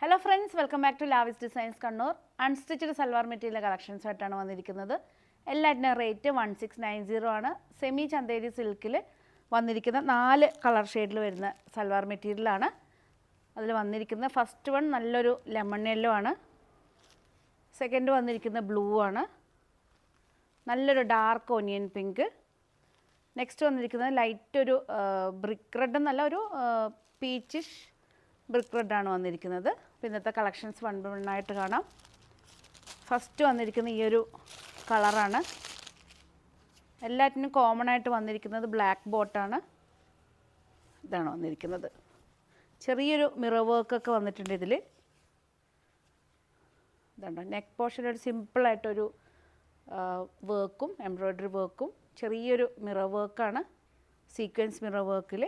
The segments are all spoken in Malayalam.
Hello friends, welcome back to Lavis Designs Kannur. Unstitched salwar material collections ആയിട്ടാണ് വന്നിരിക്കുന്നത്. എല്ലാറ്റിനും റേറ്റ് 1690 ആണ്. സെമി ചന്തേരി സിൽക്കിൽ വന്നിരിക്കുന്ന 4 കളർ ഷെയ്ഡിൽ വരുന്ന സൽവാർ മെറ്റീരിയലാണ്. അതിൽ വന്നിരിക്കുന്ന ഫസ്റ്റ് വൺ നല്ലൊരു ലെമൺ യെല്ലോ ആണ്. സെക്കൻഡ് വന്നിരിക്കുന്ന ബ്ലൂ ആണ്. നല്ലൊരു ഡാർക്ക് ഓനിയൻ പിങ്ക്. നെക്സ്റ്റ് വന്നിരിക്കുന്നത് ലൈറ്റ് ഒരു ബ്രിക്ക് റെഡ് എന്നല്ല, ഒരു പീച്ചിഷ് ബ്രിക്ക് റെഡാണ് വന്നിരിക്കുന്നത്. അപ്പോൾ ഇന്നത്തെ കളക്ഷൻസ് വൺ ബൈ വൺ ആയിട്ട് കാണാം. ഫസ്റ്റ് വന്നിരിക്കുന്ന ഈ ഒരു കളറാണ്. എല്ലാറ്റിനും കോമൺ ആയിട്ട് വന്നിരിക്കുന്നത് ബ്ലാക്ക് ബോട്ടാണ്. ഇതാണ് വന്നിരിക്കുന്നത്. ചെറിയൊരു മിറർ വർക്കൊക്കെ വന്നിട്ടുണ്ട് ഇതിൽ. ഇതുണ്ട് നെക്ക് പോർഷനിൽ ഒരു സിമ്പിളായിട്ടൊരു വർക്കും എംബ്രോയ്ഡറി വർക്കും ചെറിയൊരു മിറർ വർക്കാണ്. സീക്വൻസ് മിറർ വർക്കിൽ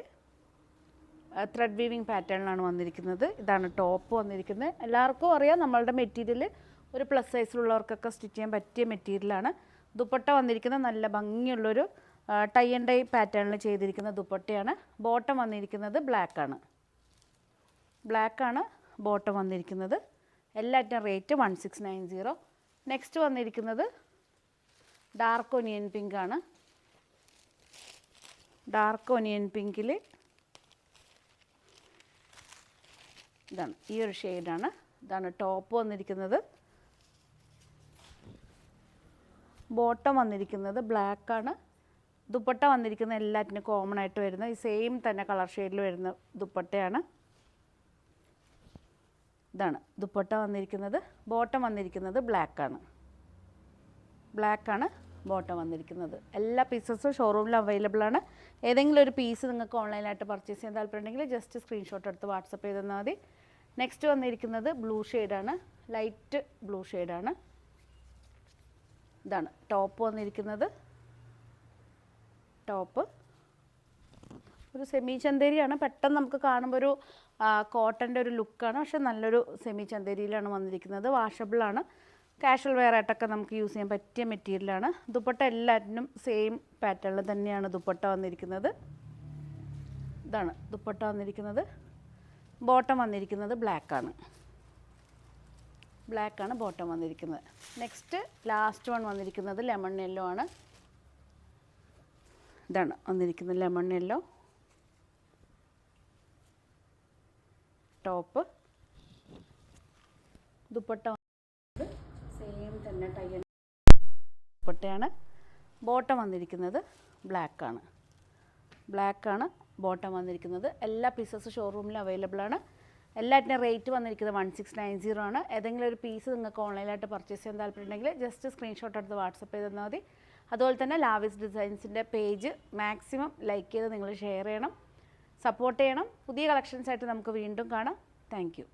ത്രെഡ് വീവിങ് പാറ്റേണിലാണ് വന്നിരിക്കുന്നത്. ഇതാണ് ടോപ്പ് വന്നിരിക്കുന്നത്. എല്ലാവർക്കും അറിയാം നമ്മളുടെ മെറ്റീരിയൽ ഒരു പ്ലസ് സൈസിലുള്ളവർക്കൊക്കെ സ്റ്റിച്ച് ചെയ്യാൻ പറ്റിയ മെറ്റീരിയലാണ്. ദുപ്പട്ട വന്നിരിക്കുന്നത് നല്ല ഭംഗിയുള്ളൊരു ടൈ ആൻഡ് ഡൈ പാറ്റേണിൽ ചെയ്തിരിക്കുന്ന ദുപ്പട്ടയാണ്. ബോട്ടം വന്നിരിക്കുന്നത് ബ്ലാക്കാണ്. ബോട്ടം വന്നിരിക്കുന്നത്. എല്ലാറ്റിനും റേറ്റ് 1690. നെക്സ്റ്റ് വന്നിരിക്കുന്നത് ഡാർക്ക് ഒനിയൻ പിങ്ക് ആണ്. ഡാർക്ക് ഒനിയൻ പിങ്കിൽ ഇതാണ് ഈ ഒരു ഷെയ്ഡാണ്. ഇതാണ് ടോപ്പ് വന്നിരിക്കുന്നത്. ബോട്ടം വന്നിരിക്കുന്നത് ബ്ലാക്കാണ്. ദുപ്പട്ട വന്നിരിക്കുന്നത് എല്ലാറ്റിനും കോമൺ ആയിട്ട് വരുന്ന ഈ സെയിം തന്നെ കളർ ഷെയ്ഡിൽ വരുന്ന ദുപ്പട്ടയാണ്. ഇതാണ് ദുപ്പട്ട വന്നിരിക്കുന്നത്. ബോട്ടം വന്നിരിക്കുന്നത് ബ്ലാക്കാണ്. ബോട്ടം വന്നിരിക്കുന്നത്. എല്ലാ പീസസും ഷോറൂമിൽ അവൈലബിൾ ആണ്. ഏതെങ്കിലും ഒരു പീസ് നിങ്ങൾക്ക് ഓൺലൈനായിട്ട് പർച്ചേസ് ചെയ്യാൻ താല്പര്യമുണ്ടെങ്കിൽ ജസ്റ്റ് സ്ക്രീൻഷോട്ട് എടുത്ത് വാട്സപ്പ് ചെയ്ത് തന്നാൽ മതി. നെക്സ്റ്റ് വന്നിരിക്കുന്നത് ബ്ലൂ ഷെയ്ഡാണ്. ലൈറ്റ് ബ്ലൂ ഷെയ്ഡാണ്. ഇതാണ് ടോപ്പ് വന്നിരിക്കുന്നത്. ടോപ്പ് ഒരു സെമി ചന്തേരിയാണ്. പെട്ടെന്ന് നമുക്ക് കാണുമ്പോൾ ഒരു കോട്ടൻ്റെ ഒരു ലുക്കാണ്. പക്ഷെ നല്ലൊരു സെമി ചന്തേരിയിലാണ് വന്നിരിക്കുന്നത്. വാഷബിളാണ്. കാഷ്വൽ വെയർ ആയിട്ടൊക്കെ നമുക്ക് യൂസ് ചെയ്യാൻ പറ്റിയ മെറ്റീരിയലാണ്. ദുപ്പട്ട എല്ലാറ്റിനും സെയിം പാറ്റേണിൽ തന്നെയാണ് ദുപ്പട്ട വന്നിരിക്കുന്നത്. ഇതാണ് ദുപ്പട്ട വന്നിരിക്കുന്നത്. ബോട്ടം വന്നിരിക്കുന്നത് ബ്ലാക്കാണ്. ബോട്ടം വന്നിരിക്കുന്നത്. നെക്സ്റ്റ് ലാസ്റ്റ് വൺ വന്നിരിക്കുന്നത് ലെമൺ യെല്ലോ ആണ്. ഇതാണ് വന്നിരിക്കുന്നത് lemon yellow. Top. Dupatta same തന്നെ ടൈ ദുപ്പട്ടയാണ്. ബോട്ടം വന്നിരിക്കുന്നത് ബ്ലാക്കാണ്. ബോട്ടം വന്നിരിക്കുന്നത്. എല്ലാ പീസസ് ഷോറൂമിൽ അവൈലബിൾ ആണ്. എല്ലാറ്റിനും റേറ്റ് വന്നിരിക്കുന്നത് 1690 ആണ്. ഏതെങ്കിലും ഒരു പീസ് നിങ്ങൾക്ക് ഓൺലൈനായിട്ട് പർച്ചേസ് ചെയ്യാൻ താല്പര്യമുണ്ടെങ്കിൽ ജസ്റ്റ് സ്ക്രീൻഷോട്ട് എടുത്ത് വാട്സപ്പ് ചെയ്ത് തന്നാൽ മതി. അതുപോലെ തന്നെ ലാവിസ് ഡിസൈൻസിൻ്റെ പേജ് മാക്സിമം ലൈക്ക് ചെയ്ത് നിങ്ങൾ ഷെയർ ചെയ്യണം, സപ്പോർട്ട് ചെയ്യണം. പുതിയ കളക്ഷൻസായിട്ട് നമുക്ക് വീണ്ടും കാണാം. Thank you.